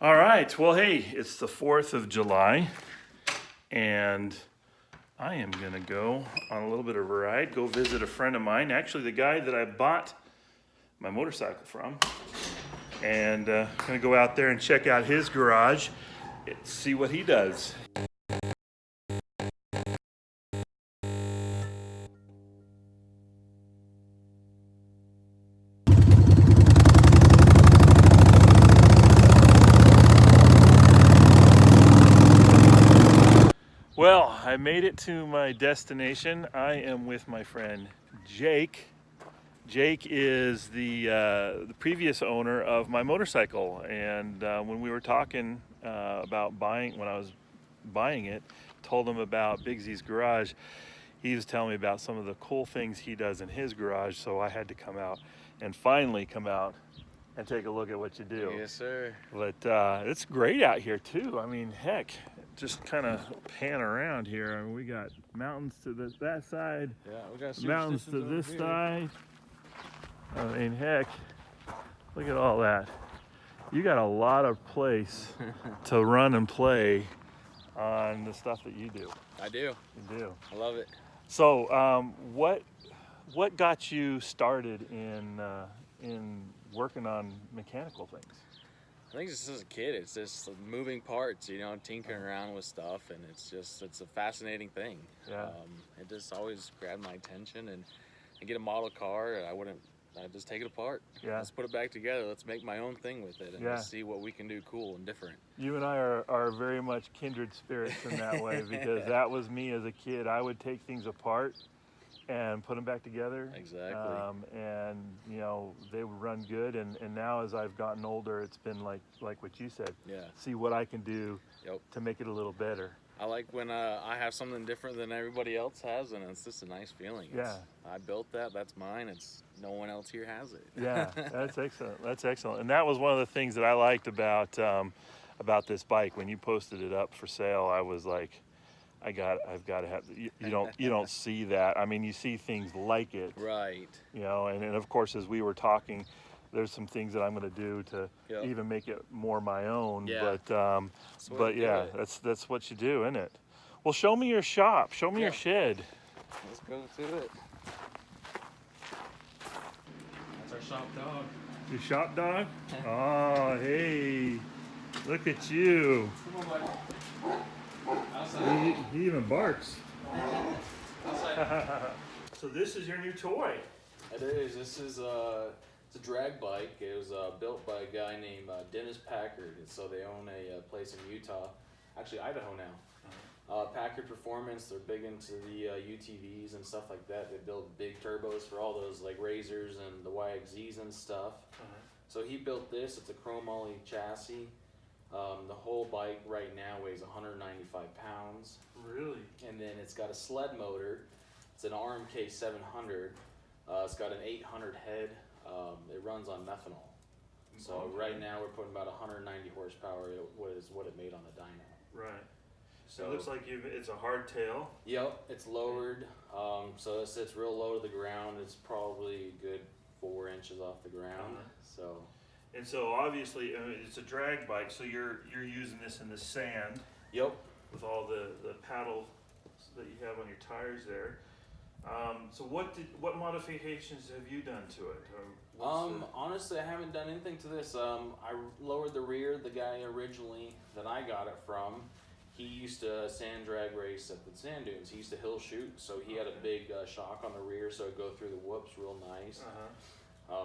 All right. Well, hey, it's the 4th of July, and I am going to go on a little bit of a ride, go visit a friend of mine, actually, the guy that I bought my motorcycle from. And I'm going to go out there and check out his garage, see what he does. Well, I made it to my destination. I am with my friend Jake. Jake is the previous owner of my motorcycle, and when we were talking about when I was buying it, told him about Big Z's garage. He was telling me about some of the cool things he does in his garage, so I had to come out and finally come out and take a look at what you do. Yes, sir. But it's great out here too. I mean, heck, just kind of pan around here. I mean, we got mountains to that side, Yeah, we got mountains to this side. I mean, heck, look at all that. You got a lot of place to run and play on the stuff that you do. I do. You do. I love it. So, what got you started in working on mechanical things? I think just as a kid, it's just moving parts, tinkering around with stuff, and it's a fascinating thing. Yeah. It just always grabbed my attention, and I get a model car, and I'd just take it apart. Yeah. Let's put it back together. Let's make my own thing with it, and Yeah. just see what we can do cool and different. You and I are very much kindred spirits in that way, because that was me as a kid. I would take things apart and put them back together. Exactly. And they would run good. And now as I've gotten older, it's been like what you said. Yeah. See what I can do Yep. to make it a little better. I like when I have something different than everybody else has, and it's just a nice feeling. I built that. That's mine. It's no one else here has it. Yeah, that's excellent. That's excellent. And that was one of the things that I liked about this bike. When you posted it up for sale, I was like, I've got to have. You don't see that. I mean, you see things like it, Right. And of course, as we were talking, there's some things that I'm going to do to even make it more my own. Yeah. But yeah, that's what you do, isn't it? Well, show me your shop. Show me your shed. Let's go to it. That's our shop dog. Your shop dog? Oh, hey, look at you. Come on, buddy. Outside. He even barks. Outside. So this is your new toy. It is. This is it's a drag bike. It was built by a guy named Dennis Packard. And so they own a place in Utah, actually Idaho now. Packard Performance. They're big into the UTVs and stuff like that. They build big turbos for all those like Razors and the YXZs and stuff. So he built this. It's a chrome ollie chassis. The whole bike right now weighs 195 pounds. Really? And then it's got a sled motor. It's an RMK 700. It's got an 800 head. It runs on methanol. So right now we're putting about 190 horsepower is what it made on the dyno. Right. So it looks like it's a hardtail. Yep, it's lowered. So it sits real low to the ground. It's probably a good 4 inches off the ground. And so obviously it's a drag bike. So you're using this in the sand. Yep. With all the paddle that you have on your tires there. So what modifications have you done to it? Honestly, I haven't done anything to this. I lowered the rear. The guy originally that I got it from, he used to sand drag race at the sand dunes. He used to hill shoot, so he had a big shock on the rear, so it'd go through the whoops real nice.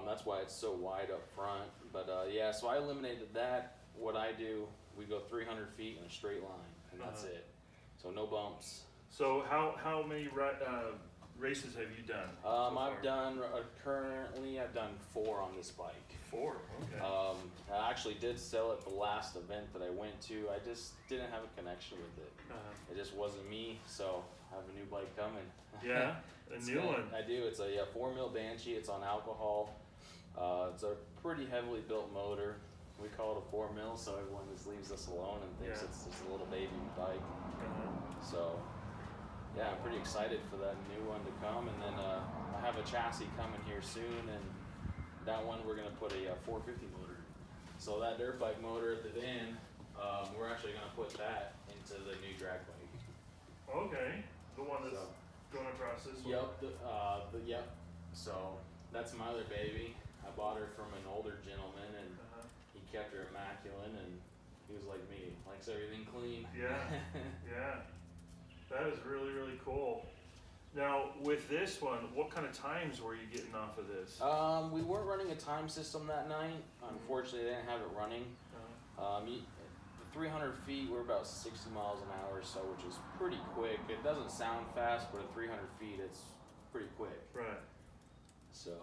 That's why it's so wide up front. But so I eliminated that. What I do, we go 300 feet in a straight line, and that's it. So no bumps. So how many races have you done? I've done currently. I've done 4 on this bike. 4. Okay. I actually did sell it the last event that I went to. I just didn't have a connection with it. It just wasn't me. So I have a new bike coming. Yeah, a new one. I do. It's a 4-mil Banshee. It's on alcohol. It's a pretty heavily built motor. We call it a 4-mil, so everyone just leaves us alone and thinks it's just a little baby bike. So. Yeah, I'm pretty excited for that new one to come, and then I have a chassis coming here soon, and that one we're gonna put a 450 motor. So that dirt bike motor at the end, we're actually gonna put that into the new drag bike. Okay, the one that's So, going across this one. yep. So that's my other baby. I bought her from an older gentleman, and Uh-huh. he kept her immaculate, and he was like me, likes everything clean. Yeah, yeah. That is really, really cool. Now, with this one, what kind of times were you getting off of this? We weren't running a time system that night. Unfortunately, they didn't have it running. The 300 feet, we're about 60 miles an hour or so, which is pretty quick. It doesn't sound fast, but at 300 feet, it's pretty quick. Right. So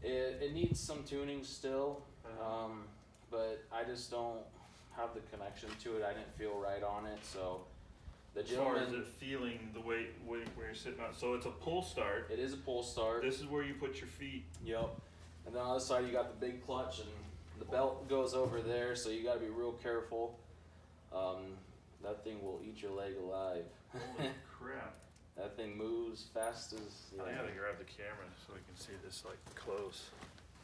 it needs some tuning still, but I just don't have the connection to it. I didn't feel right on it, so the As far as gentleman. it feeling the way where you're sitting on, so it's a pull start. It is a pull start. This is where you put your feet. Yep. And then on the other side you got the big clutch, and the belt goes over there, so you got to be real careful. That thing will eat your leg alive. Holy crap! That thing moves fast as. I gotta grab the camera so we can see this like close.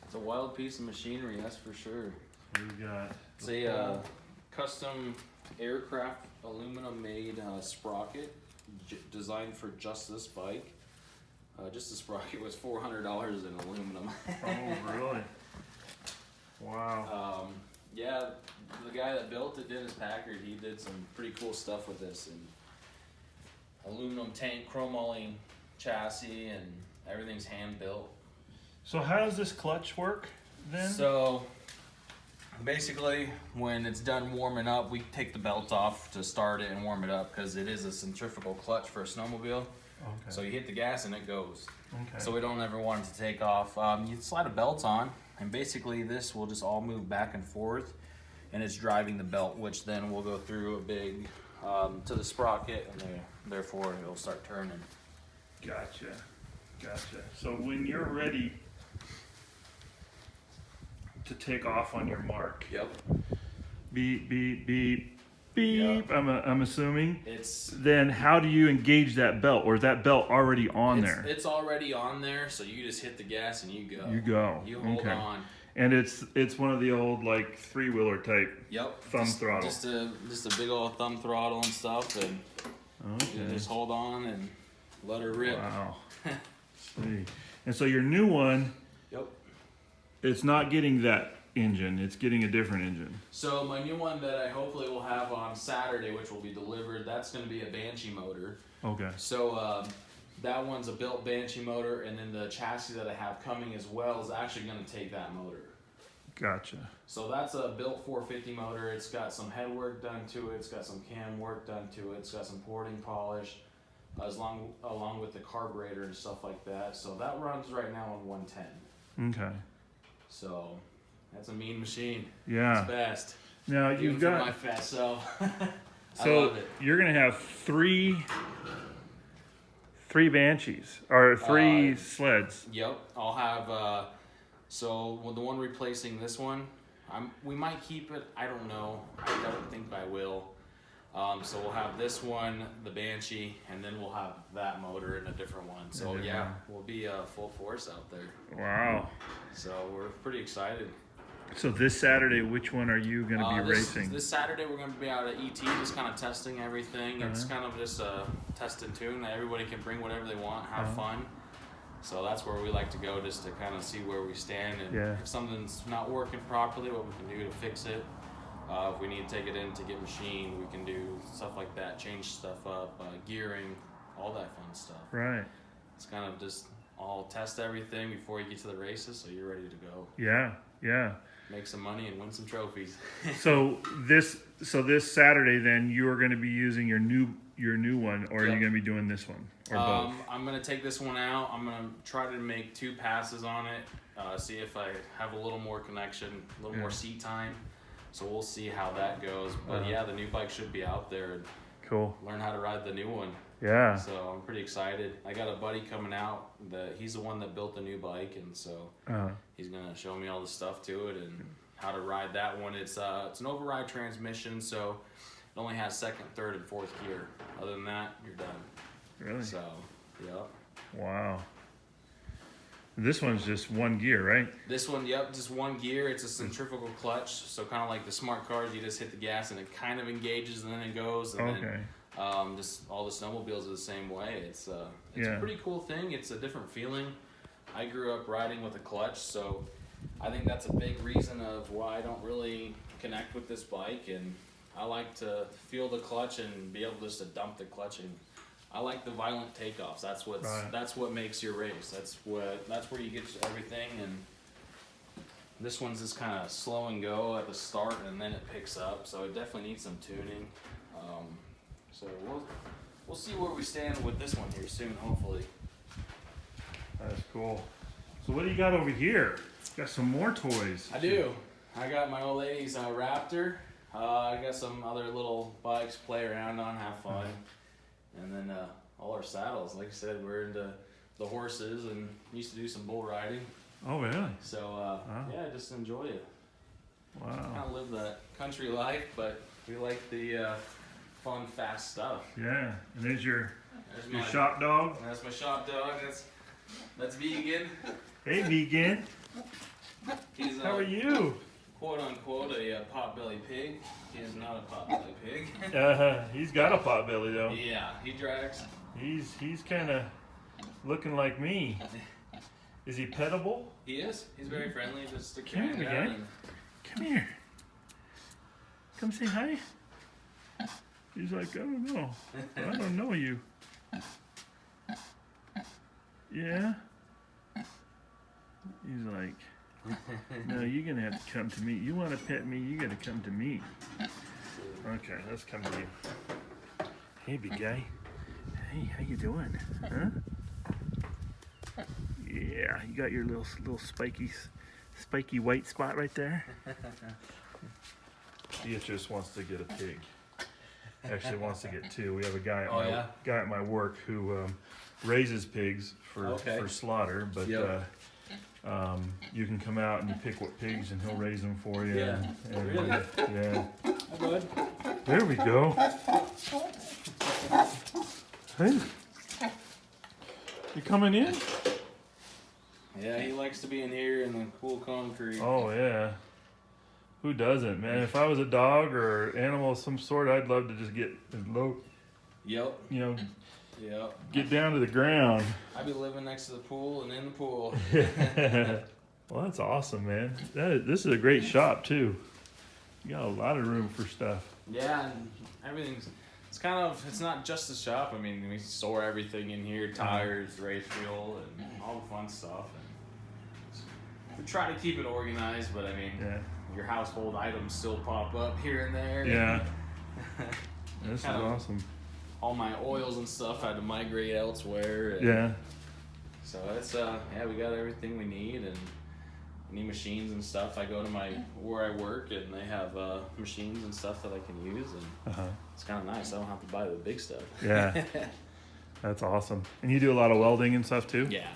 It's a wild piece of machinery, that's for sure. We got. It's a custom aircraft aluminum made sprocket designed for just this bike. Just the sprocket was $400 in aluminum. Oh really? Wow. Yeah, the guy that built it, Dennis Packard, he did some pretty cool stuff with this, and aluminum tank, chromoline chassis, and everything's hand built. So how does this clutch work then? So basically, when it's done warming up, we take the belt off to start it and warm it up, because it is a centrifugal clutch for a snowmobile. Okay. So you hit the gas and it goes. Okay. So we don't ever want it to take off. You slide a belt on, and basically this will just all move back and forth, and it's driving the belt, which then will go through a big to the sprocket, and therefore it'll start turning. Gotcha. So when you're ready to take off on your mark, Yep. beep beep beep beep. Yeah. I'm assuming. It's Then how do you engage that belt, or is that belt already on there? It's already on there, so you just hit the gas and you go. You go. You hold Okay. on. And it's one of the old like 3-wheeler type. Yep. Thumb throttle. Just a big old thumb throttle and stuff, and you Okay. just hold on and let her rip. Wow. See. And so your new one, Yep. it's not getting that engine. It's getting a different engine. So my new one that I hopefully will have on Saturday, which will be delivered, that's going to be a Banshee motor. Okay. So that one's a built Banshee motor, and then the chassis that I have coming as well is actually going to take that motor. Gotcha. So that's a built 450 motor. It's got some head work done to it. It's got some cam work done to it. It's got some porting polish, along with the carburetor and stuff like that. So that runs right now on 110. Okay. So that's a mean machine. Yeah. It's fast. Now Even you've for got my fast self. I so love it. you're gonna have three Banshees or three sleds. Yep, I'll have. So the one replacing this one, we might keep it. I don't know. I don't think I will. So we'll have this one, the Banshee, and then we'll have that motor in a different one. So different yeah, one. we'll be full force out there. Wow. So we're pretty excited. So this Saturday, which one are you gonna be racing? This Saturday we're going to be out at ET, just kind of testing everything. It's kind of just a test and tune. Everybody can bring whatever they want, have fun. So that's where we like to go, just to kind of see where we stand, and if something's not working properly, what we can do to fix it. If we need to take it in to get machined, we can do stuff like that, change stuff up, gearing, all that fun stuff. Right. It's kind of just all test everything before you get to the races, so you're ready to go. Yeah. Make some money and win some trophies. So this Saturday, then you are going to be using your new one, or are you Yep. going to be doing this one, or both? I'm gonna take this one out. I'm gonna try to make 2 passes on it. See if I have a little more connection, a little more seat time. So we'll see how that goes. But yeah, the new bike should be out there. And Cool. learn how to ride the new one. Yeah. So I'm pretty excited. I got a buddy coming out that he's the one that built the new bike, and so he's gonna show me all the stuff to it and how to ride that one. It's an override transmission, so it only has 2nd, 3rd, and 4th gear. Other than that, you're done. Really? So, yeah. Wow. This one's just one gear, right? This one, yep, just one gear. It's a centrifugal clutch, so kind of like the smart cars, you just hit the gas and it kind of engages and then it goes. And Okay. then just all the snowmobiles are the same way. It's Yeah. a pretty cool thing. It's a different feeling. I grew up riding with a clutch, so I think that's a big reason of why I don't really connect with this bike. And I like to feel the clutch and be able just to dump the clutch and I like the violent takeoffs. Right. That's what makes your race. That's where you get everything. And this one's just kind of slow and go at the start, and then it picks up. So it definitely needs some tuning. So we'll see where we stand with this one here soon, hopefully. That's cool. So what do you got over here? Got some more toys. I do. I got my old lady's Raptor. I got some other little bikes to play around on, have fun. And then all our saddles. Like I said, we're into the horses and used to do some bull riding. Oh, really? So yeah, just enjoy it. Wow. Kind of live that country life, but we like the fun, fast stuff. Yeah. And there's your There's my shop dog. That's my shop dog. That's vegan. Hey, vegan. He's How are you? quote unquote a potbelly pig. He is not a potbelly pig. He's got a pot belly though. Yeah, he drags. He's kind of looking like me. Is he pettable? He is. He's very friendly. Just stick Come your hand here, out guy. and Come here. Come say hi. He's like, I don't know. I don't know you. Yeah. He's like, no, you're gonna have to come to me. You want to pet me? You gotta come to me. Okay, let's come to you. Hey, big guy. Hey, how you doing? Huh? Yeah, you got your little spiky white spot right there. Beatrice wants to get a pig. Actually wants to get two. We have a guy at my work who raises pigs for slaughter, but you can come out and you pick what pigs and he'll raise them for you. Yeah. And, Really? yeah. good. There we go. Hey, you coming in? Yeah, he likes to be in here in the cool concrete. Oh yeah. Who doesn't, man? If I was a dog or animal of some sort, I'd love to just get low, Yep. Yep. get down to the ground. I'd be living next to the pool and in the pool. Well, that's awesome, man. This is a great shop too. You got a lot of room for stuff. Yeah, and everything's. It's not just a shop. I mean, we store everything in here: tires, race fuel, and all the fun stuff. And we try to keep it organized, but I mean, your household items still pop up here and there. Yeah. This is awesome. All my oils and stuff had to migrate elsewhere. And Yeah. So it's we got everything we need, and any machines and stuff. I go to where I work, and they have machines and stuff that I can use, and it's kind of nice. I don't have to buy the big stuff. Yeah. That's awesome. And you do a lot of welding and stuff too? Yeah.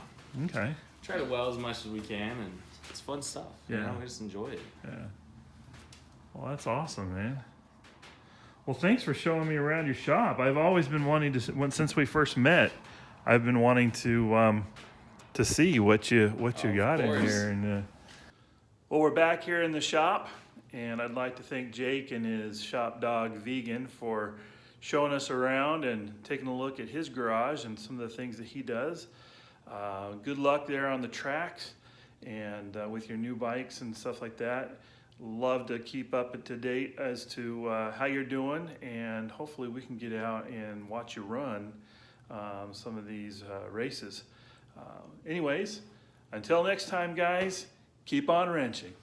Okay. Try to weld as much as we can, and it's fun stuff. Yeah. You know, we just enjoy it. Yeah. Well, that's awesome, man. Well, thanks for showing me around your shop. I've always been wanting to, since we first met, I've been wanting to see what you got in here. And well, we're back here in the shop, and I'd like to thank Jake and his shop dog Vegan for showing us around and taking a look at his garage and some of the things that he does. Good luck there on the tracks and with your new bikes and stuff like that. Love to keep up to date as to how you're doing, and hopefully we can get out and watch you run some of these races. Anyways, until next time, guys, keep on wrenching.